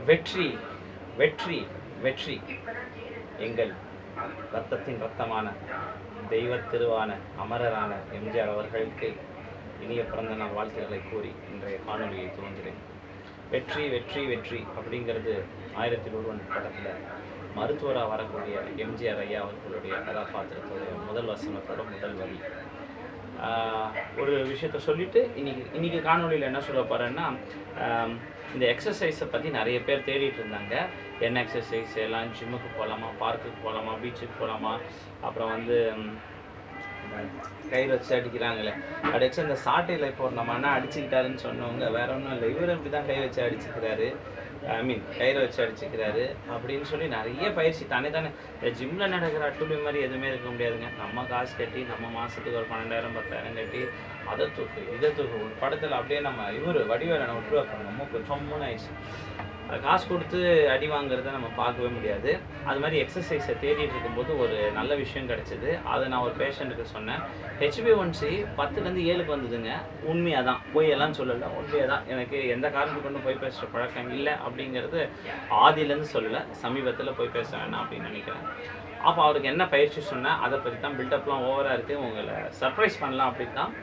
வெற்றி வெற்றி வெற்றி எங்கள் ரத்தத்தின் ரத்தமான தெய்வ திருவான அமரரான எம்ஜிஆர் அவர்களுக்கு இனிய பிறந்த நாள் வாழ்த்துக்களை கூறி இன்றைய காணொலியை துவங்குகிறேன். வெற்றி வெற்றி வெற்றி அப்படிங்கிறது 1001 படத்தில் மருத்துவராக வரக்கூடிய எம்ஜிஆர் ஐயா அவர்களுடைய கதாபாத்திரத்துடைய முதல் வசனத்தோட முதல் வரி. ஒரு விஷயத்த சொல்லிட்டு இன்னைக்கு காணொலியில் என்ன சொல்ல போகிறேன்னா, இந்த எக்ஸசைஸை பற்றி நிறைய பேர் தேடிட்டு இருந்தாங்க. என்ன எக்ஸசைஸ் எல்லாம், ஜிம்முக்கு போகலாமா, பார்க்குக்கு போகலாமா, பீச்சுக்கு போகலாமா, அப்புறம் வந்து கை வச்சு அடிக்கிறாங்களே அடிச்சு அந்த சாட்டையில் இப்போ நம்ம அண்ணா அடிச்சுக்கிட்டாருன்னு சொன்னவங்க வேற ஒன்றும் இல்லை, இவர் இப்படி தான் கை வச்சு அடிச்சுக்கிறாரு, கயிறை வச்சு அடிச்சுக்கிறாரு அப்படின்னு சொல்லி நிறைய பயிற்சி தானே இந்த ஜிம்மில் நடக்கிற அட்டுப்பி மாதிரி எதுவுமே இருக்க முடியாதுங்க. நம்ம காசு கட்டி நம்ம மாதத்துக்கு ஒரு 12,000 10,000 கட்டி அதை தூக்கு இதை தூக்கு ஒரு படத்தில் அப்படியே நம்ம இவர் வடிவேலை நம்ம விட்டு வைப்பாங்க. ரொம்ப சொம்முன்னு ஆயிடுச்சு. காசு கொடுத்து அடி வாங்குறத நம்ம பார்க்கவே முடியாது. அது மாதிரி எக்ஸசைஸை தேடிட்டு இருக்கும்போது ஒரு நல்ல விஷயம் கிடச்சிது. அதை நான் ஒரு பேஷண்ட்டுக்கு சொன்னேன். HbA1c 10லேருந்து 7க்கு வந்ததுங்க. உண்மையாக தான், போய் எல்லாம் சொல்லலை, உண்மையாக தான். எனக்கு எந்த காரணத்துக்கு கொண்டு போய் பேசுகிற பழக்கம் இல்லை அப்படிங்கிறது ஆதியிலேருந்து சொல்லலை, சமீபத்தில் போய் பேச வேணாம் அப்படின்னு நினைக்கிறேன். அப்போ அவருக்கு என்ன பயிற்சி சொன்னேன் அதை பற்றி தான். பில்டப்லாம் ஓவராக இருக்குது, உங்களை சர்ப்ரைஸ் பண்ணலாம் அப்படின்னு தான்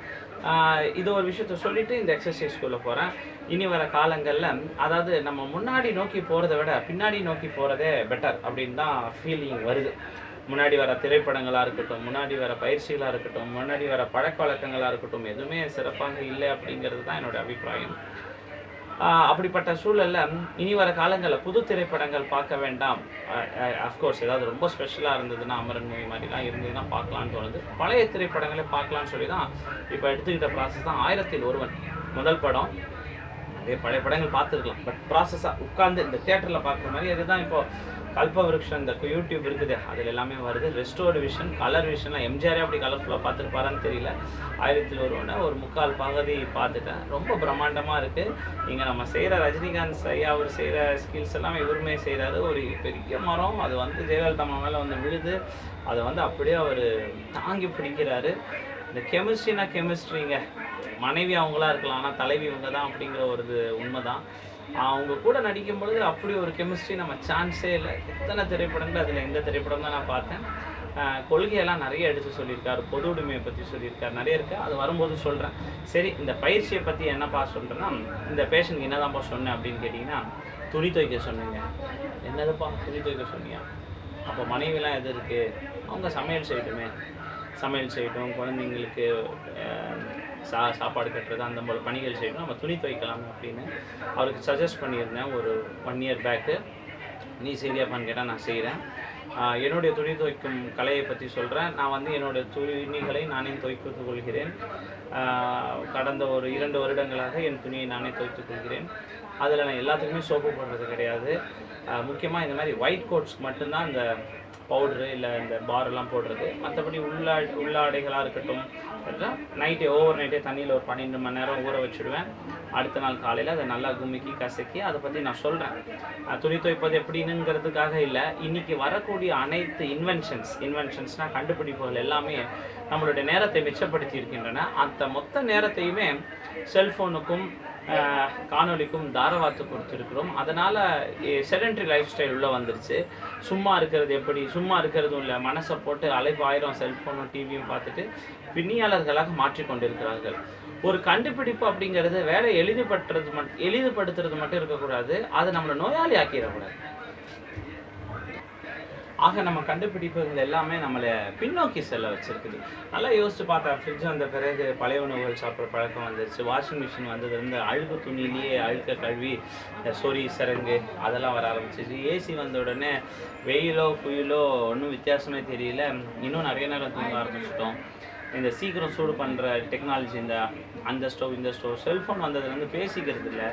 இது ஒரு விஷயத்த சொல்லிவிட்டு இந்த எக்ஸசைஸ்குள்ளே போகிறேன். இனி வர காலங்களில் அதாவது நம்ம முன்னாடி நோக்கி போகிறத விட பின்னாடி நோக்கி போகிறதே பெட்டர் அப்படின்னு தான் ஃபீலிங் வருது. முன்னாடி வர திரைப்படங்களாக இருக்கட்டும், முன்னாடி வர பயிற்சிகளாக இருக்கட்டும், முன்னாடி வர பழக்க வழக்கங்களாக இருக்கட்டும், எதுவுமே சிறப்பாக இல்லை அப்படிங்கிறது தான் என்னோடய அபிப்பிராயம். அப்படிப்பட்ட சூழலில் இனி வர காலங்களில் புது திரைப்படங்கள் பார்க்க வேண்டாம். அஃப்கோர்ஸ் ஏதாவது ரொம்ப ஸ்பெஷலாக இருந்ததுன்னா, அமரன் மூவி மாதிரிலாம் இருந்ததுன்னா பார்க்கலான்னு தோணுது. பழைய திரைப்படங்களே பார்க்கலான்னு சொல்லி தான் இப்போ எடுத்துக்கிட்ட ப்ராசஸ் தான் 1001 முதல் படம். நிறைய பழைய படங்கள் பார்த்துருக்கலாம், பட் ப்ராசஸாக உட்காந்து இந்த தியேட்டரில் பார்க்குற மாதிரி அதுதான். இப்போது கல்பவருஷம் இந்த யூடியூப் இருக்குது, அதில் எல்லாமே வருது. ரெஸ்டோர்டு விஷன், கலர் விஷன்லாம் எம்ஜிஆரே அப்படி கலர்ஃபுல்லாக பார்த்துருப்பாரான்னு தெரியல. 1001 ஒரு 3/4 பகுதி பார்த்துட்டேன். ரொம்ப பிரம்மாண்டமாக இருக்குது. இங்கே நம்ம செய்கிற ரஜினிகாந்த் ஐயா அவர் செய்கிற ஸ்கில்ஸ் எல்லாம் இவருமே செய்கிறாரு. ஒரு பெரிய மரம் அது வந்து ஜெயலலிதா மேலே வந்து விழுது, அதை வந்து அப்படியே அவர் தாங்கி பிடிக்கிறாரு. இந்த கெமிஸ்ட்ரினா கெமிஸ்ட்ரிங்க, மனைவி அவங்களா இருக்கலாம், ஆனால் தலைவி இவங்க தான் அப்படிங்கிற ஒரு உண்மை தான். அவங்க கூட நடிக்கும் பொழுது அப்படி ஒரு கெமிஸ்ட்ரி நம்ம சான்ஸே இல்லை. எத்தனை திரைப்படங்கள், அதில் இந்த திரைப்படம் தான் நான் பார்த்தேன். கொள்கையெல்லாம் நிறைய எடுத்து சொல்லியிருக்காரு, பொது உடைமையை பற்றி சொல்லியிருக்காரு, நிறைய இருக்குது. அது வரும்போது சொல்கிறேன். சரி, இந்த பயிற்சியை பற்றி என்னப்பா சொல்கிறேன்னா, இந்த பேஷண்ட்க்கு என்னதான்ப்பா சொன்னேன் அப்படின்னு கேட்டிங்கன்னா, துணி துவைக்க சொன்னீங்க. என்னதுப்பா துணி துவைக்க சொன்னீங்க? அப்போ மனைவிலாம் எது இருக்குது, அவங்க சமையல் செய்யட்டுமே, சமையல் செய்யட்டும், குழந்தைங்களுக்கு சாப்பாடு கட்டுறது அந்த போல பணிகள் செய்யணும், நம்ம துணி துவைக்கலாம் அப்படின்னு அவருக்கு சஜஸ்ட் பண்ணியிருந்தேன் ஒரு 1 இயர் பேக்கு. நீ செய்தியாப்பான்னு கேட்டால் நான் செய்கிறேன். என்னுடைய துணி துவைக்கும் கலையை பற்றி சொல்கிறேன். நான் வந்து என்னுடைய துணிகளை நானே துவைத்து கொள்கிறேன். கடந்த ஒரு 2 வருடங்களாக என் துணியை நானே துவைத்துக் கொள்கிறேன். அதில் நான் எல்லாத்துக்குமே சோப்பு போடுறது கிடையாது. முக்கியமாக இந்த மாதிரி ஒயிட் கோட்ஸ்க்கு மட்டும்தான் இந்த பவுட்ரு இல்லை இந்த பாரெல்லாம் போடுறது. மற்றபடி உள்ளாடைகளாக இருக்கட்டும், நைட்டே ஓவர் நைட்டே தண்ணியில் ஒரு 12 மணி நேரம் ஊற வச்சுடுவேன். அடுத்த நாள் காலையில் அதை நல்லா கும்மிக்கி கசக்கி அதை பற்றி நான் சொல்கிறேன். துணி துவைப்பது எப்படின்னுங்கிறதுக்காக இல்லை, இன்றைக்கி வரக்கூடிய அனைத்து இன்வென்ஷன்ஸ்னால் கண்டுபிடிப்புகள் எல்லாமே நம்மளுடைய நேரத்தை மிச்சப்படுத்தி இருக்கின்றன. அந்த மொத்த நேரத்தையுமே செல்ஃபோனுக்கும் காணொலிக்கும் தாரவாத்து கொடுத்துருக்குறோம். அதனால் செடென்ட்ரி லைஃப் ஸ்டைல் உள்ளே வந்துருச்சு. சும்மா இருக்கிறது எப்படி, சும்மா இருக்கிறதும் இல்லை, மனசை போட்டு அலைப்பாயிரம் செல்ஃபோனும் டிவியும் பார்த்துட்டு பின்னியாளர்களாக மாற்றிக்கொண்டிருக்கிறார்கள். ஒரு கண்டுபிடிப்பு அப்படிங்கிறது வேலை எளிதுபடுத்துறது மட்டும் இருக்கக்கூடாது, அது நம்மளை நோயாளி ஆக்கிடக்கூடாது. ஆக நம்ம கண்டுபிடிப்புகள் எல்லாமே நம்மளை பின்னோக்கி செல்ல வச்சுருக்குது. நல்லா யோசிச்சு பார்த்தா, ஃப்ரிட்ஜ் வந்த பிறகு பழைய உணவுகள் சாப்பிட்ற பழக்கம் வந்துருச்சு. வாஷிங் மிஷின் வந்ததுலேருந்து அழுக்கு துணியிலேயே அழுக்க கழுவி சொறி சரங்கு அதெல்லாம் வர ஆரம்பிச்சிச்சு. ஏசி வந்த உடனே வெயிலோ புயலோ ஒன்றும் வித்தியாசமே தெரியல, இன்னும் நிறைய நேரம் தூங்க ஆரம்பிச்சிட்டோம். இந்த சீக்கிரம் சூடு பண்ணுற டெக்னாலஜி, அந்த ஸ்டவ் இந்த ஸ்டவ், செல்ஃபோன் வந்ததுலேருந்து பேசிக்கிறது இல்லை.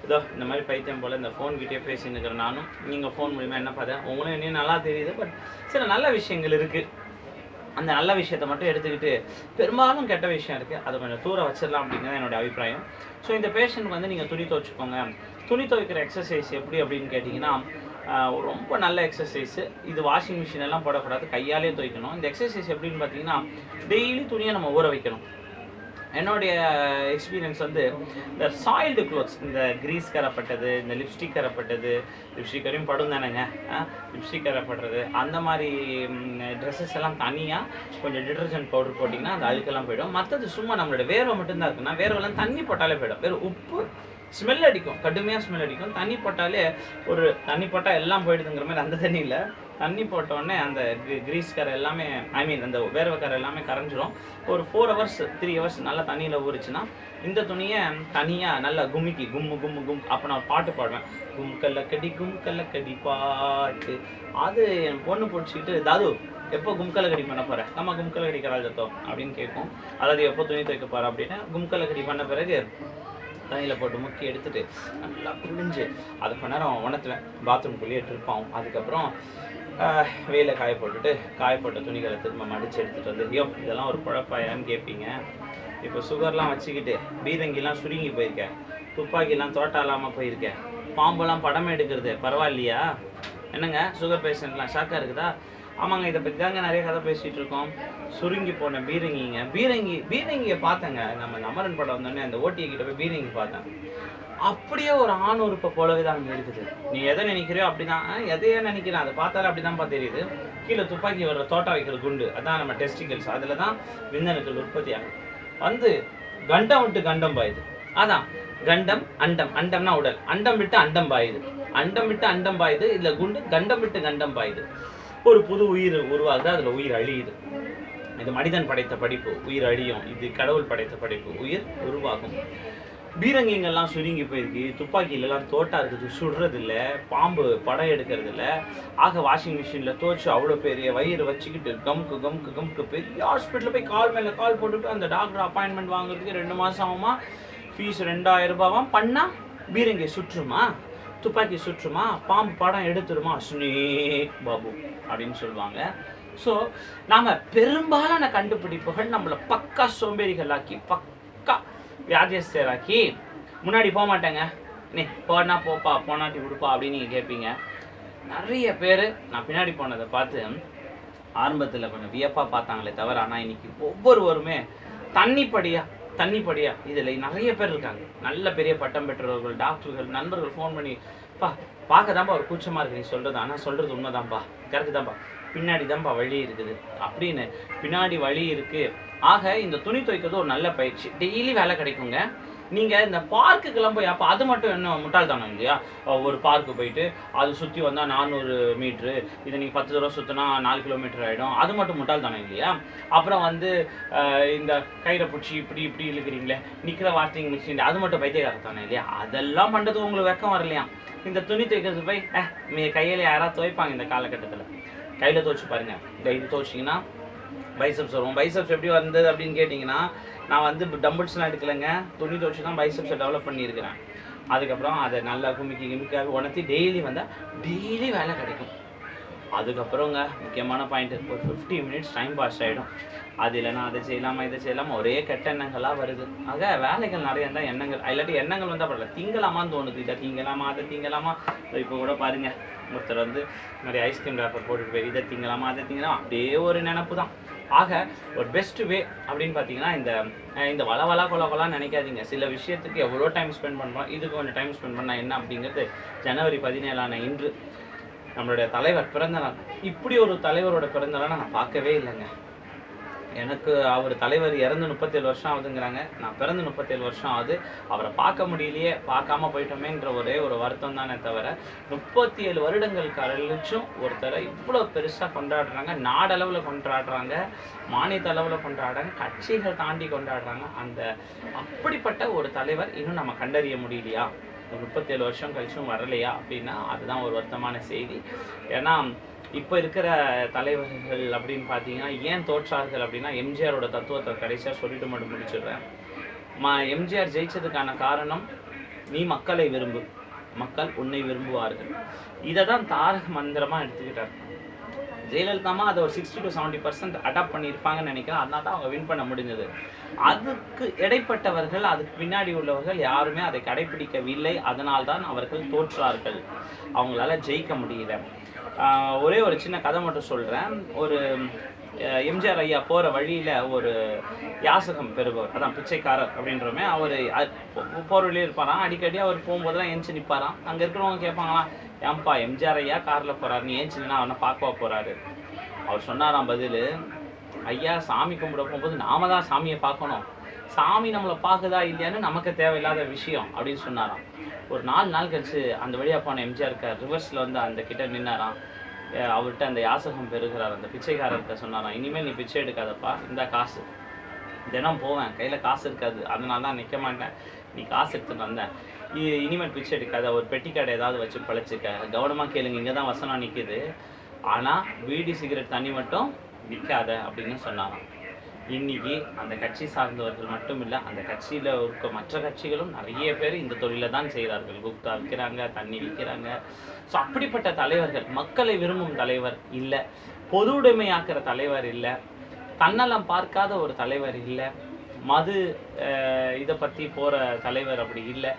இதோ இந்த மாதிரி பைத்தியம் போல் இந்த ஃபோன்கிட்டே பேசின்னு இருக்கிறேன் நானும். நீங்கள் ஃபோன் மூலிமா என்ன பார்த்தேன், உங்களும் இன்னும் நல்லா தெரியுது. பட் சில நல்ல விஷயங்கள் இருக்குது, அந்த நல்ல விஷயத்தை மட்டும் எடுத்துக்கிட்டு பெரும்பாலும் கெட்ட விஷயம் இருக்குது, அதை கொஞ்சம் தூர வச்சிடலாம் அப்படிங்கிறது என்னோடய அபிப்பிராயம். ஸோ இந்த பேஷண்ட்க்கு வந்து நீங்கள் துணி துவைச்சிக்கோங்க. துணி துவைக்கிற எக்ஸசைஸ் எப்படி அப்படின்னு கேட்டிங்கன்னா, ரொம்ப நல்ல எக்ஸசைஸு. இது வாஷிங் மிஷின் எல்லாம் போடக்கூடாது, கையாலே துவைக்கணும். இந்த எக்ஸசைஸ் எப்படின்னு பார்த்தீங்கன்னா, டெய்லி துணியை நம்ம ஊற வைக்கணும். என்னுடைய எக்ஸ்பீரியன்ஸ் வந்து இந்த சாயில்டு க்ளோத்ஸ், இந்த கிரீஸ் கரப்பட்டது, இந்த லிப்ஸ்டிக் கரப்பட்டது, லிப்ஸ்டிக் வரையும் படும் தானேங்க, லிப்ஸ்டிக் கரப்படுறது, அந்த மாதிரி ட்ரெஸ்ஸஸ் எல்லாம் தனியாக கொஞ்சம் டிட்டர்ஜென்ட் பவுடர் போட்டிங்கன்னா அந்த அழுக்கெல்லாம் போயிடும். மற்றது சும்மா நம்மளோட வேர்வை மட்டும்தான் இருக்குன்னா வேர்வெல்லாம் தண்ணி போட்டாலே போயிடும். வெறும் உப்பு ஸ்மெல் அடிக்கும், கடுமையாக ஸ்மெல் அடிக்கும். தண்ணி போட்டாலே ஒரு தண்ணி போட்டால் எல்லாம் போயிடுதுங்கிற மாதிரி அந்த தண்ணியில் தண்ணி போட்டோடனே அந்த கிரீஸ் கரை எல்லாமே, ஐ மீன் அந்த வேர்வை கரை எல்லாமே கரைஞ்சிரும். ஒரு 4 hours 3 hours நல்லா தண்ணியில் ஊறிச்சுன்னா இந்த துணியை தனியாக நல்லா கும்மிக்கி கும்மு கும்மு கும். அப்போ நான் பாட்டு பாடுவேன், கும் கல்லக்கடி பாட்டு. அது என் பொண்ணு பிடிச்சிக்கிட்டு, தாது எப்போ கும்கலக்கடி பண்ண போகிறேன், நம்ம கும்கலக்கடி கரால் தத்தோம் அப்படின்னு கேட்கும். அதாவது எப்போ துணி துவைக்க போகிறேன் அப்படின்னா கும்கலக்கடி பண்ண பிறகு தண்ணியில் போட்டு முக்கி எடுத்துட்டு நல்லா புழிஞ்சு அதை கொஞ்ச நேரம் உணர்த்துவேன், பாத்ரூம்குள்ளேயே ட்ரிப்பாகும். அதுக்கப்புறம் வெயில காய போட்ட துணிகளை திரும்ப மடித்து எடுத்துகிட்டு வந்து, ஐயோ இதெல்லாம் ஒரு குழப்பாயான்னு கேட்பீங்க. இப்போ சுகர்லாம் வச்சுக்கிட்டு பீரங்கிலாம் சுருங்கி போயிருக்கேன், துப்பாக்கிலாம் தோட்டம் இல்லாமல் போயிருக்கேன், பாம்பெல்லாம் படம் எடுக்கிறது பரவாயில்லையா? என்னங்க சுகர் பேஷண்ட்லாம் ஷாக்காக இருக்குதா? ஆமாங்க, இதை பற்றி தாங்க நிறைய கதை பேசிகிட்டு இருக்கோம். சுருங்கி போன பீரங்கிங்க, பீரங்கியை பார்த்தேங்க. நம்ம அமரன் படம் வந்தோடனே அந்த ஓட்டியை கிட்ட போய் பீரங்கி பார்த்தேன். அப்படியே ஒரு ஆண் உறுப்பை போலவே தான் அங்கே இருக்குது. நீ எதை நினைக்கிறியோ அப்படிதான், எதையே நினைக்கிறேன், அதை பார்த்தாலும் அப்படிதான்ப்பா தெரியுது. கீழே துப்பாக்கி வர்ற தோட்டா வைக்கிற குண்டு, அதான் நம்ம டெஸ்டிகல்ஸ், அதில் தான் விந்தணுக்கள் உற்பத்தி ஆகும். வந்து கண்டம் விட்டு கண்டம் பாயுது. அதான் கண்டம் அண்டம், அண்டம்னா உடல், அண்டம் விட்டு அண்டம் பாயுது, அண்டம் விட்டு அண்டம் பாயுது. இல்லை குண்டு கண்டம் விட்டு கண்டம் பாயுது. ஒரு புது உயிர் உருவாகுது, அதில் உயிர் அழியுது. இது மனிதன் படைத்த படிப்பு, உயிர் அழியும். இது கடவுள் படைத்த படிப்பு, உயிர் உருவாகும். பீரங்கிங்கெல்லாம் சுருங்கி போயிருக்கு, துப்பாக்கியிலலாம் தோட்டா இருக்குது, சுடுறது இல்லை, பாம்பு படம் எடுக்கிறது இல்லை. ஆக வாஷிங் மிஷினில் துவைச்சு அவ்வளோ பெரிய வயிறு வச்சுக்கிட்டு கம்க்கு பெரிய ஹாஸ்பிட்டலில் போய் கால் மேலே கால் போட்டுட்டு அந்த டாக்டர் அப்பாயின்மெண்ட் வாங்குறதுக்கு 2 மாதம் ஆகுமா, ஃபீஸ் 2000 ரூபாவாம். பண்ணால் பீரங்கி சுற்றுமா, துப்பாக்கி சுற்றுமா, பாம்பு படம் எடுத்துருமா, ஸ்னேக் பாபு அப்படின்னு சொல்லுவாங்க. ஸோ நாம் பெரும்பாலான கண்டுபிடிப்புகள் நம்மளை பக்கா சோம்பேறிகளாக்கி, பக்கா வியாதியஸ்தராக்கி, முன்னாடி போக மாட்டேங்க, நீ போனா போப்பா, போனாட்டி கொடுப்பா அப்படின்னு நீங்கள் கேட்பீங்க. நிறைய பேர் நான் பின்னாடி போனதை பார்த்து ஆரம்பத்தில் கொஞ்சம் வியப்பாக பார்த்தாங்களே தவிர, ஆனால் இன்னைக்கு ஒவ்வொருவருமே தண்ணிப்படியா இதில் நிறைய பேர் இருக்காங்க. நல்ல பெரிய பட்டம் பெற்றவர்கள், டாக்டர்கள், நண்பர்கள் ஃபோன் பண்ணி, பார்க்க தான்ப்பா ஒரு கூச்சமாக இருக்குது நீ சொல்கிறது, ஆனால் சொல்கிறது உண்மைதான்ப்பா, கரெக்டு தான்ப்பா, பின்னாடி தான்ப்பா வழி இருக்குது அப்படின்னு. பின்னாடி வழி இருக்குது. ஆக இந்த துணி துவைக்கிறது ஒரு நல்ல பயிற்சி, டெய்லி வேலை கிடைக்குங்க. நீங்கள் இந்த பார்க்குக்கெல்லாம் போய், அப்போ அது மட்டும் என்ன முட்டாள்தானம் இல்லையா? ஒரு பார்க்கு போயிட்டு அது சுற்றி வந்தால் 400 மீட்ரு, இதை நீங்கள் 10 தடவை சுற்றினா 4 கிலோமீட்டர் ஆகிடும், அது மட்டும் முட்டாள்தானம் இல்லையா? அப்புறம் வந்து இந்த கயிறை பிடிச்சி இப்படி இழுக்கிறீங்களே, நிற்கிற வாஷிங் மிஷின், அது மட்டும் பைத்தியக்காரத்தானே இல்லையா? அதெல்லாம் பண்ணுறது உங்களுக்கு வெக்கம் வரலையா? இந்த துணி துவைக்கிறது போய் கையில் யாராவது துவைப்பாங்க இந்த காலகட்டத்தில்? கையில் துவைச்சு பாருங்கள். இந்த இது துவைச்சிங்கன்னா பைசப்ஸ் வரும். பைசப்ஸ் எப்படி வந்தது அப்படின்னு கேட்டிங்கன்னா, நான் வந்து டம்பிள்ஸ்லாம் எடுக்கலைங்க, துணி துவைச்சி தான் பைசப்ஸை டெவலப் பண்ணியிருக்கிறேன். அதுக்கப்புறம் அதை நல்லா கிமிக்காக உணர்த்தி டெய்லி வந்தால் டெய்லி வேலை கிடைக்கும். அதுக்கப்புறங்க முக்கியமான பாயிண்ட்டு, ஒரு 50 minutes டைம் பாஸ் ஆகிடும். அது இல்லைனா அதை செய்யலாமா இதை செய்யலாமா, ஒரே கெட்ட எண்ணங்களாக வருது. ஆக வேலைகள் நிறைய இருந்தால் எண்ணங்கள், இல்லாட்டி எண்ணங்கள் வந்தால் பரவாயில்ல, திங்கலாமான்னு தோணுது, இதை திங்கலாமா அதை திங்கலாமா. இப்போ கூட பாருங்கள், ஒருத்தர் வந்து நிறைய ஐஸ்கிரீம் ரேப்பர் போட்டுட்டு போய் இதை திங்கலாமா அதை திங்கலாமா, அப்படியே ஒரு நினப்பு தான். ஆக ஒரு பெஸ்ட் வே அப்படின்னு பார்த்தீங்கன்னா, இந்த வளவலா கொலவலான்னு நினைக்காதீங்க. சில விஷயத்துக்கு எவ்வளோ டைம் ஸ்பெண்ட் பண்ணுறோம், இதுக்கு கொஞ்சம் டைம் ஸ்பெண்ட் பண்ணால் என்ன அப்படிங்கிறது. ஜனவரி 17 இன்று நம்மளுடைய தலைவர் பிறந்த நாள். இப்படி ஒரு தலைவரோட பிறந்த நாளை நான் பார்க்கவே இல்லைங்க. எனக்கு அவர் தலைவர் இறந்து 37 வருஷம் ஆகுதுங்கிறாங்க, நான் பிறந்து 37 வருஷம் ஆகுது. அவரை பார்க்க முடியலையே, பார்க்காம போயிட்டோமேன்ற ஒரே ஒரு வருத்தம் தானே தவிர, 37 வருடங்கள் கழிச்சும் ஒருத்தரை இவ்வளோ பெருசாக கொண்டாடுறாங்க, நாடளவில் கொண்டாடுறாங்க, மாநில அளவில் கொண்டாடுறாங்க, கட்சிகள் தாண்டி கொண்டாடுறாங்க. அப்படிப்பட்ட ஒரு தலைவர் இன்னும் நம்ம கண்டறிய முடியலையா, 37 வருஷம் கழிச்சும் வரலையா அப்படின்னா அதுதான் ஒரு வருத்தமான செய்தி. ஏன்னா இப்போ இருக்கிற தலைவர்கள் அப்படின்னு பார்த்தீங்கன்னா ஏன் தோற்றார்கள் அப்படின்னா, எம்ஜிஆரோட தத்துவத்தை கடைசியாக சொல்லிட்டு மட்டும் முடிச்சிடுறேன். எம்ஜிஆர் ஜெயிச்சதுக்கான காரணம், நீ மக்களை விரும்பு, மக்கள் உன்னை விரும்புவார்கள். இதை தான் தாரக மந்திரமாக எடுத்துக்கிட்டார். ஜெயலலிதாமா அதை ஒரு 60 to 70% அடாப்ட் பண்ணியிருப்பாங்கன்னு நினைக்கிறேன். அதனால தான் அவங்க வின் பண்ண முடிஞ்சது. அதுக்கு இடைப்பட்டவர்கள், அதுக்கு பின்னாடி உள்ளவர்கள் யாருமே அதை கடைபிடிக்கவில்லை. அதனால்தான் அவர்கள் தோற்றார்கள், அவங்களால ஜெயிக்க முடியல. ஒரே ஒரு சின்ன கதை மட்டும் சொல்கிறேன். எம்ஜிஆர் ஐயா போகிற வழியில் ஒரு யாசகம் பெறுபவர், அதான் பிச்சைக்காரர் அப்படின்றமே, அவர் போகிற வழியில் இருப்பாராம். அடிக்கடி அவர் போகும்போதெல்லாம் ஏஞ்சி நிற்பாராம். அங்கே இருக்கிறவங்க கேட்பாங்களாம், ஏன்பா எம்ஜிஆர் ஐயா காரில் போகிறாரு, நீ ஏஞ்சி நின்னா அவனை பார்க்கவா போகிறாரு? அவர் சொன்னாராம் பதில், ஐயா சாமி கும்பிட போகும்போது நாம தான் சாமியை பார்க்கணும், சாமி நம்மளை பார்க்குதா இல்லையான்னு நமக்கு தேவையில்லாத விஷயம் அப்படின்னு சொன்னாராம். ஒரு 4 நாள் கழிச்சு அந்த வழியாக போன எம்ஜிஆர் ரிவர்ஸில் வந்து அந்த கிட்ட நின்னாராம். அவர்கிட்ட அந்த யாசகம் பெறுகிறார். அந்த பிச்சைக்காரர்கிட்ட சொன்னாராம், இனிமேல் நீ பிச்சை எடுக்காதப்பா, இந்த காசு தினம் போவேன், கையில் காசு இருக்காது, அதனால தான் நிற்க மாட்டேன், நீ காசு எடுத்துட்டு வந்தேன், இனிமேல் பிச்சை எடுக்காத, ஒரு பெட்டி கடை ஏதாவது வச்சு பழச்சிக்க, கவனமாக கேளுங்க, இங்கே தான் வசனம் நிற்கிது, ஆனால் பீடி சிகரெட் தண்ணி மட்டும் விற்காத அப்படின்னு சொன்னாராம். இன்னைக்கு அந்த கட்சி சார்ந்தவர்கள் மட்டும் இல்லை, அந்த கட்சியில் இருக்க மற்ற கட்சிகளும் நிறைய பேர் இந்த தொழிலை தான் செய்கிறார்கள். குப்தா விற்கிறாங்க, தண்ணி விற்கிறாங்க. ஸோ அப்படிப்பட்ட தலைவர்கள், மக்களை விரும்பும் தலைவர் இல்லை, பொது உடைமையாக்குற தலைவர் இல்லை, தன்னலம் பார்க்காத ஒரு தலைவர் இல்லை, மது இதை பற்றி போகிற தலைவர் அப்படி இல்லை.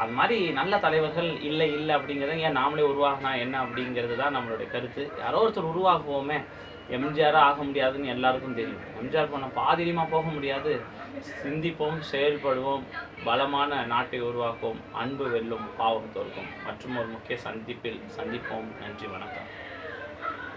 அது மாதிரி நல்ல தலைவர்கள் இல்லை அப்படிங்கிறத ஏன் நாமளே உருவாகினா என்ன அப்படிங்கிறது தான் நம்மளுடைய கருத்து. யாரோ ஒருத்தர் உருவாக்குவோமே, எம்ஜிஆராக ஆக முடியாதுன்னு எல்லாருக்கும் தெரியும். எம்ஜிஆர் போன பாதிரியமாக போக முடியாது. சிந்திப்போம், செயல்படுவோம், பலமான நாட்டை உருவாக்குவோம், அன்பு வெல்லும், பாவம் தோற்கும். மற்றும் ஒரு முக்கிய சந்திப்பில் சந்திப்போம். நன்றி, வணக்கம்.